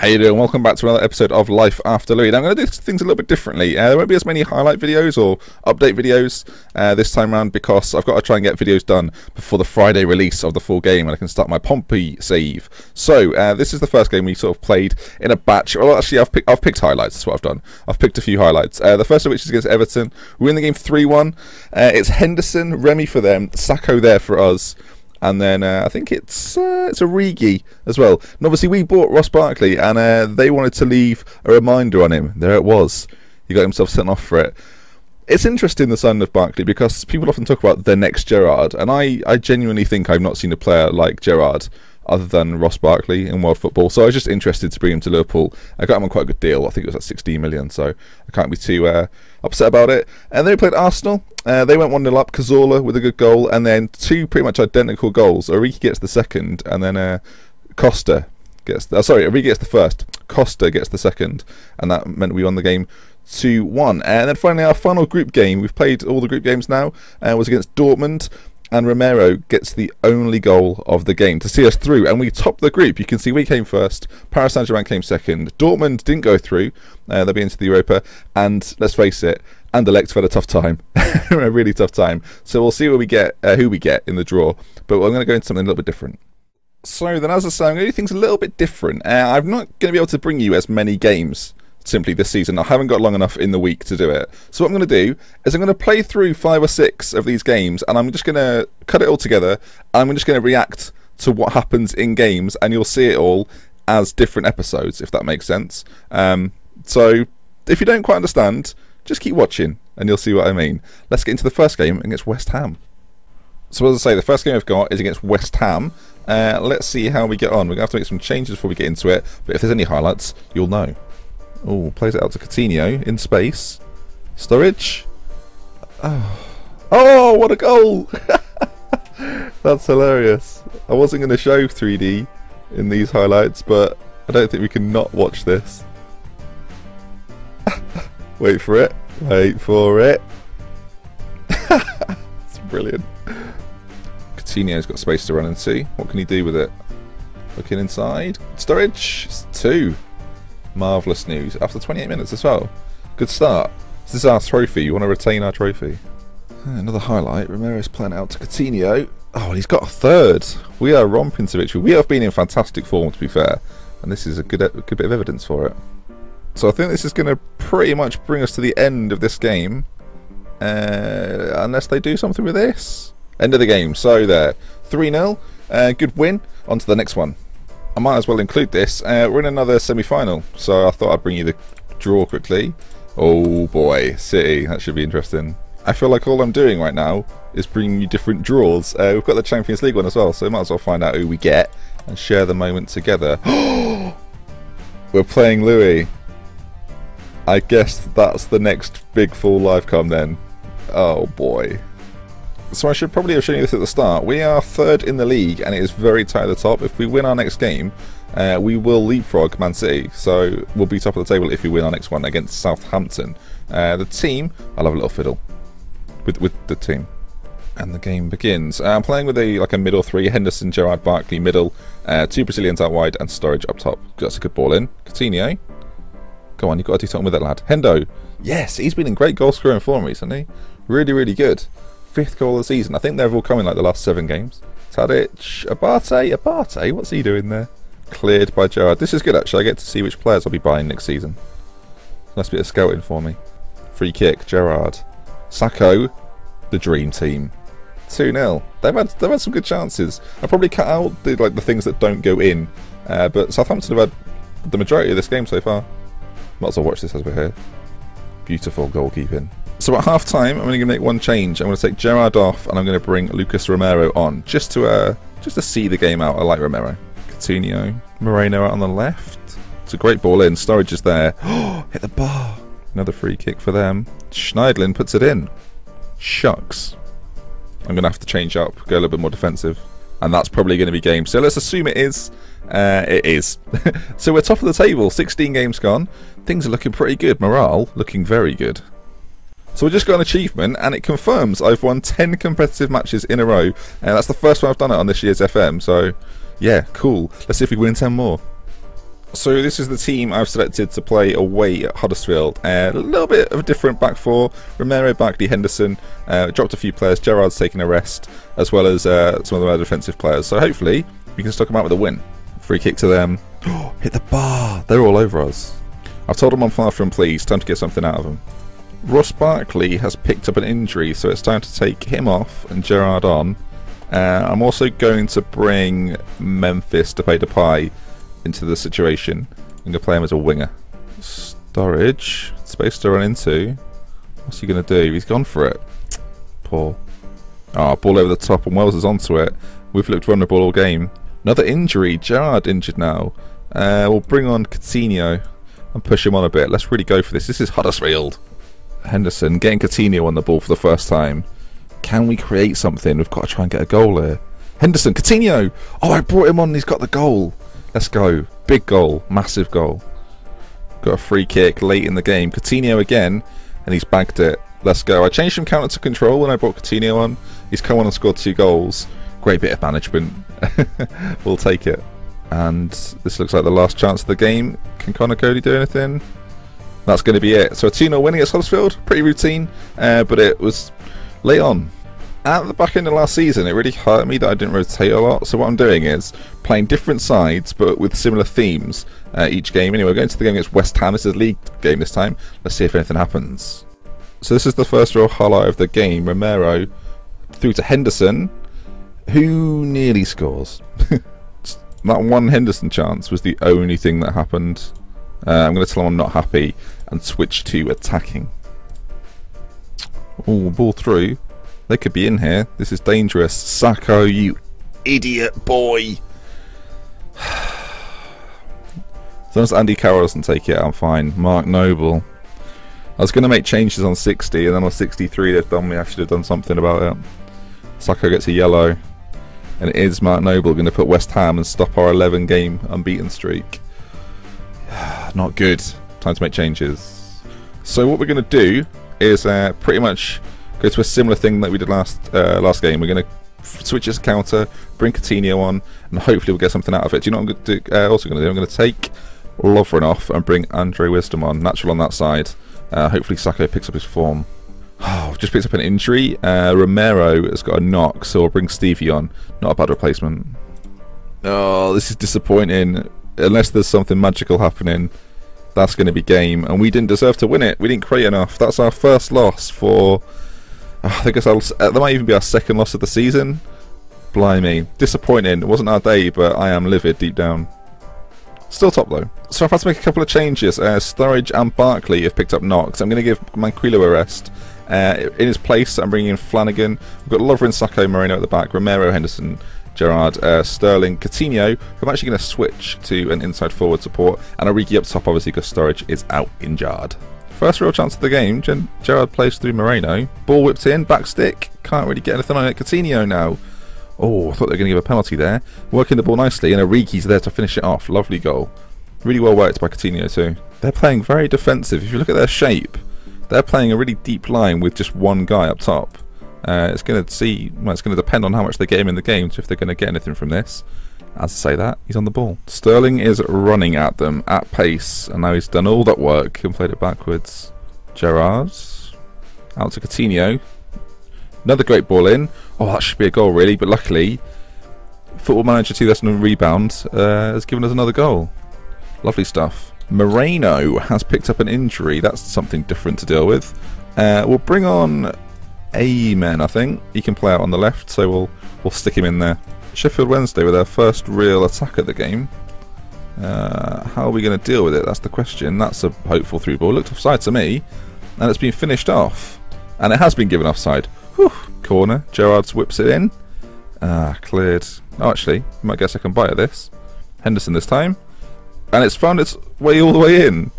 How you doing? Welcome back to another episode of Life After Louis. Now, I'm going to do things a little bit differently. There won't be as many highlight videos or update videos this time around because I've got to try and get videos done before the Friday release of the full game and I can start my Pompey save. So this is the first game we sort of played in a batch. Well, actually, I've picked highlights. That's what I've done. I've picked a few highlights. The first of which is against Everton. We win the game 3-1. It's Henderson, Remy for them, Sacco there for us. And then I think it's Origi as well. And obviously we bought Ross Barkley and they wanted to leave a reminder on him. There it was. He got himself sent off for it. It's interesting, the signing of Barkley, because people often talk about the next Gerrard. And I genuinely think I've not seen a player like Gerrard other than Ross Barkley in world football. So I was just interested to bring him to Liverpool. I got him on quite a good deal. I think it was like 16 million. So I can't be too upset about it. And then we played Arsenal. They went 1-0 up. Cazorla with a good goal. And then two pretty much identical goals. Origi gets the second. And then Costa gets... Origi gets the first. Costa gets the second. And that meant we won the game 2-1. And then finally our final group game. We've played all the group games now. Was against Dortmund. And Romero gets the only goal of the game to see us through. And we topped the group. You can see we came first. Paris Saint-Germain came second. Dortmund didn't go through. They'll be into the Europa. And let's face it, Anderlecht had a tough time. A really tough time. So we'll see where we get, who we get in the draw. But I'm going to go into something a little bit different. So then, as I say, I'm going to do things a little bit different. I'm not going to be able to bring you as many games simply this season. I haven't got long enough in the week to do it. So what I'm going to do is I'm going to play through 5 or 6 of these games and I'm just going to cut it all together. I'm just going to react to what happens in games and you'll see it all as different episodes, if that makes sense. So if you don't quite understand, just keep watching and you'll see what I mean. Let's get into the first game against West Ham. So as I say, the first game I've got is against West Ham. Let's see how we get on. We're going to have to make some changes before we get into it, but if there's any highlights, you'll know. Oh, plays it out to Coutinho in space. Sturridge. Oh, what a goal! That's hilarious. I wasn't going to show 3D in these highlights, but I don't think we can not watch this. Wait for it. Wait for it. It's brilliant. Coutinho's got space to run and see. What can he do with it? Looking inside. Sturridge. It's 2. Marvellous news. After 28 minutes as well. Good start. This is our trophy. You want to retain our trophy. Another highlight. Romero's playing out to Coutinho. Oh, and he's got a third. We are romping to victory. We have been in fantastic form, to be fair. And this is a good bit of evidence for it. So I think this is going to pretty much bring us to the end of this game. Unless they do something with this. End of the game. So there. 3-0. Good win. On to the next one. I might as well include this. We're in another semi-final, so I thought I'd bring you the draw quickly. Oh boy, City, that should be interesting. I feel like all I'm doing right now is bringing you different draws. We've got the Champions League one as well, so we might as well find out who we get and share the moment together. We're playing Louis. I guess that's the next big full live come then. Oh boy. So I should probably have shown you this at the start. We are 3rd in the league and it is very tight at the top. If we win our next game, we will leapfrog Man City. So we'll be top of the table if we win our next one against Southampton. The team, I'll have a little fiddle with the team. And the game begins. I'm playing with a middle 3, Henderson, Gerrard, Barkley, middle, 2 Brazilians out wide and Sturridge up top. That's a good ball in. Coutinho. Go on, you've got to do something with that lad. Hendo. Yes, he's been in great goal scoring form recently. Really, really good. 5th goal of the season. I think they've all come in like the last 7 games. Tadic, Abate, what's he doing there? Cleared by Gerrard. This is good actually. I get to see which players I'll be buying next season. Nice bit of scouting for me. Free kick, Gerrard. Sacco, the dream team. 2-0. They've had some good chances. I'll probably cut out the things that don't go in. But Southampton have had the majority of this game so far. Might as well watch this as we're here. Beautiful goalkeeping. So at half time, I'm only going to make one change. I'm going to take Gerrard off and I'm going to bring Lucas Romero on just to see the game out. I like Romero. Coutinho, Moreno out on the left. It's a great ball in. Sturridge is there. Hit the bar. Another free kick for them. Schneidlin puts it in. Shucks. I'm going to have to change up, go a little bit more defensive. And that's probably going to be game. So let's assume it is. It is. So we're top of the table. 16 games gone. Things are looking pretty good. Morale looking very good. So we just got an achievement and it confirms I've won 10 competitive matches in a row. And that's the first one I've done it on this year's FM. So yeah, cool. Let's see if we win 10 more. So this is the team I've selected to play away at Huddersfield. A little bit of a different back four. Romero, Barkley, Henderson. Dropped a few players. Gerrard's taking a rest, as well as some of the more defensive players. So hopefully we can stock them out with a win. Free kick to them. Hit the bar. They're all over us. I've told them I'm far from pleased. Time to get something out of them. Ross Barkley has picked up an injury, so it's time to take him off and Gerrard on. I'm also going to bring Memphis to pay Depay into the situation. I'm going to play him as a winger. Storage. Space to run into. What's he going to do? He's gone for it. Poor. Ah, ball over the top and Wells is onto it. We've looked vulnerable all game. Another injury. Gerrard injured now. We'll bring on Coutinho and push him on a bit. Let's really go for this. This is Huddersfield. Henderson getting Coutinho on the ball for the first time. Can we create something? We've got to try and get a goal here. Henderson, Coutinho! Oh, I brought him on and he's got the goal. Let's go. Big goal. Massive goal. Got a free kick late in the game. Coutinho again, and he's bagged it. Let's go. I changed from counter to control when I brought Coutinho on. He's come on and scored 2 goals. Great bit of management. We'll take it. And this looks like the last chance of the game. Can Connor Cody do anything? That's going to be it. So a 2-0 winning at Huddersfield. Pretty routine, but it was late on. At the back end of last season, it really hurt me that I didn't rotate a lot. So what I'm doing is playing different sides, but with similar themes each game. Anyway, we're going to the game against West Ham. This is a league game this time. Let's see if anything happens. So this is the first real highlight of the game. Romero through to Henderson, who nearly scores. That one Henderson chance was the only thing that happened. I'm going to tell him I'm not happy and switch to attacking. Oh, ball through. They could be in here. This is dangerous. Sacco, you idiot boy. As long as Andy Carroll doesn't take it, I'm fine. Mark Noble. I was going to make changes on 60, and then on 63 they've done me. I should have done something about it. Sacco gets a yellow. And it is Mark Noble going to put West Ham and stop our 11-game unbeaten streak. Not good. Time to make changes. So what we're going to do is pretty much go to a similar thing that we did last game. We're going to switch as a counter, bring Coutinho on, and hopefully we'll get something out of it. Do you know what I'm also going to do? I'm going to take Lovren off and bring Andre Wisdom on, natural on that side. Hopefully Sacco picks up his form. Oh, just picked up an injury. Romero has got a knock, so we'll bring Stevie on. Not a bad replacement. Oh, this is disappointing. Unless there's something magical happening, that's going to be game. And we didn't deserve to win it. We didn't create enough. That's our first loss for... I think that might even be our second loss of the season. Blimey. Disappointing. It wasn't our day, but I am livid deep down. Still top though. So I've had to make a couple of changes. Sturridge and Barkley have picked up knocks. I'm going to give Manquillo a rest. In his place, I'm bringing in Flanagan. We've got Lovren, Sacco, Moreno at the back. Romero, Henderson, Gerrard, Sterling, Coutinho. I'm actually going to switch to an inside forward support. And Origi up top, obviously, because Sturridge is out injured. First real chance of the game. Gerrard plays through Moreno. Ball whipped in, back stick. Can't really get anything on it. Coutinho now. Oh, I thought they were going to give a penalty there. Working the ball nicely, and Origi's there to finish it off. Lovely goal. Really well worked by Coutinho too. They're playing very defensive. If you look at their shape, they're playing a really deep line with just one guy up top. It's going to depend on how much they get him in the game, so if they're going to get anything from this. As I say that, he's on the ball. Sterling is running at them at pace, and now he's done all that work and played it backwards. Gerrard out to Coutinho. Another great ball in. Oh, that should be a goal really, but luckily Football Manager 2000 Rebound has given us another goal. Lovely stuff. Moreno has picked up an injury. That's something different to deal with. We'll bring on Amen, I think. He can play out on the left, so we'll stick him in there. Sheffield Wednesday with their first real attack at the game. How are we going to deal with it? That's the question. That's a hopeful through ball. Looked offside to me, and it's been finished off. And it has been given offside. Whew. Corner. Gerrard whips it in. Cleared. Oh, actually, you might get a second bite at this. Henderson this time. And it's found its way all the way in.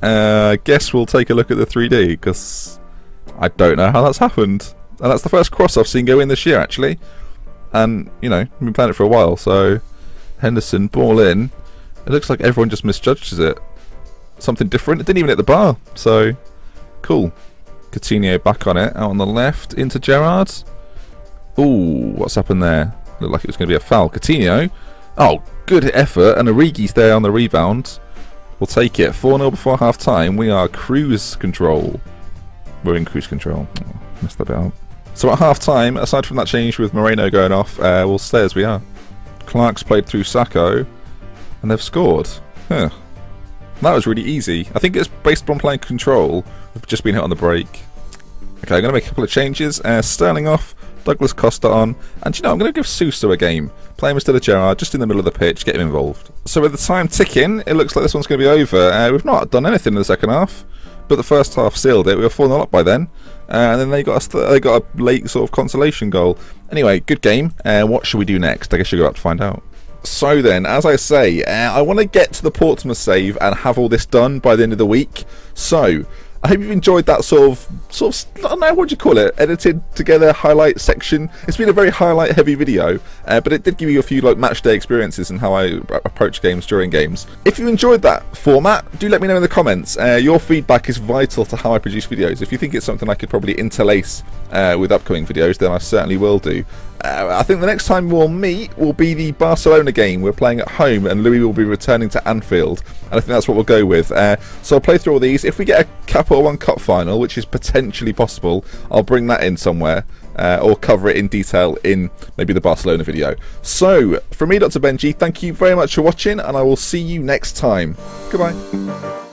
Guess we'll take a look at the 3D, because I don't know how that's happened. And that's the first cross I've seen go in this year, actually. And, you know, we've been playing it for a while, so Henderson, ball in. It looks like everyone just misjudges it. Something different. It didn't even hit the bar, so cool. Coutinho back on it, out on the left, into Gerrard. Ooh, what's happened there? Looked like it was going to be a foul. Coutinho. Oh, good effort, and Origi's there on the rebound. We'll take it. 4-0 before half-time. We are cruise control. We're in cruise control. Oh, messed that bit up. So at half-time, aside from that change with Moreno going off, we'll stay as we are. Clark's played through Sacco, and they've scored. Huh. That was really easy. I think it's based on playing control. We've just been hit on the break. Okay, I'm going to make a couple of changes. Sterling off, Douglas Costa on, and you know, I'm going to give Suso a game. Play him instead of Gerrard, just in the middle of the pitch, get him involved. So with the time ticking, it looks like this one's going to be over. We've not done anything in the second half, but the first half sealed it. We were 4-0 up by then, and then they got a late sort of consolation goal. Anyway, good game. What should we do next? I guess you'll go out to find out. So then, as I say, I want to get to the Portsmouth save and have all this done by the end of the week. So I hope you've enjoyed that sort of I don't know, what do you call it, edited together highlight section. It's been a very highlight heavy video, but it did give you a few like match day experiences and how I approach games during games. If you enjoyed that format, do let me know in the comments. Your feedback is vital to how I produce videos. If you think it's something I could probably interlace with upcoming videos, then I certainly will do. I think the next time we'll meet will be the Barcelona game. We're playing at home and Louis will be returning to Anfield, and I think that's what we'll go with. So I'll play through all these. If we get a Capital One Cup final, which is potentially possible, I'll bring that in somewhere, or cover it in detail in maybe the Barcelona video. So from me, Dr. Benji, thank you very much for watching, and I will see you next time. Goodbye.